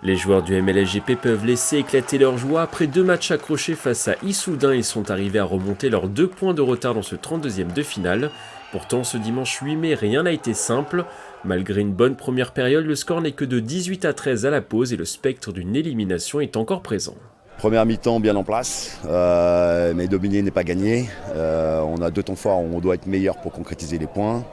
Les joueurs du MLSGP peuvent laisser éclater leur joie après 2 matchs accrochés face à Issoudun et sont arrivés à remonter leurs 2 points de retard dans ce 32e de finale. Pourtant, ce dimanche 8 mai, rien n'a été simple. Malgré une bonne première période, le score n'est que de 18-13 à la pause et le spectre d'une élimination est encore présent. Première mi-temps bien en place, mais dominer n'est pas gagné. On a 2 temps forts où on doit être meilleur pour concrétiser les points.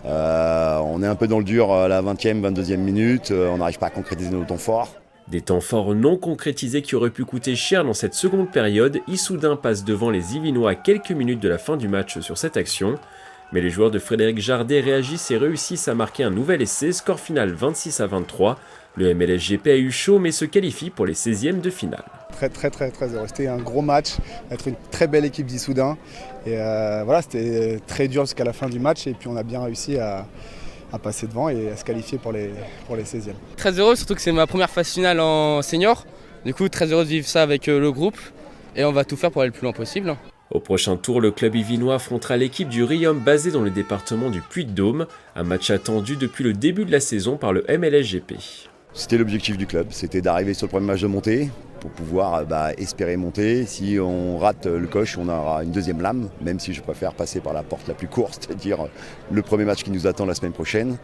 On est un peu dans le dur à la 20e, 22e minute, on n'arrive pas à concrétiser nos temps forts. Des temps forts non concrétisés qui auraient pu coûter cher dans cette seconde période, Issoudun passe devant les Yvinois à quelques minutes de la fin du match sur cette action. Mais les joueurs de Frédéric Jardet réagissent et réussissent à marquer un nouvel essai, score final 26-23. Le MLSGP a eu chaud mais se qualifie pour les 16e de finale. Très heureux. C'était un gros match, être une très belle équipe d'Issoudun. Et voilà, c'était très dur jusqu'à la fin du match et puis on a bien réussi à passer devant et à se qualifier pour les 16e. Très heureux, surtout que c'est ma première phase finale en senior. Du coup, très heureux de vivre ça avec le groupe et on va tout faire pour aller le plus loin possible. Au prochain tour, le club yvinois affrontera l'équipe du Riom basée dans le département du Puy-de-Dôme, un match attendu depuis le début de la saison par le MLSGP. C'était l'objectif du club, c'était d'arriver sur le premier match de montée pour pouvoir espérer monter. Si on rate le coche, on aura une deuxième lame, même si je préfère passer par la porte la plus courte, c'est-à-dire le premier match qui nous attend la semaine prochaine,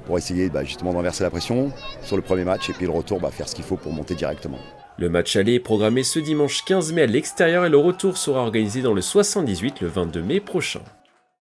pour essayer justement de renverser la pression sur le premier match et puis le retour, faire ce qu'il faut pour monter directement. Le match aller est programmé ce dimanche 15 mai à l'extérieur et le retour sera organisé dans le 78 le 22 mai prochain.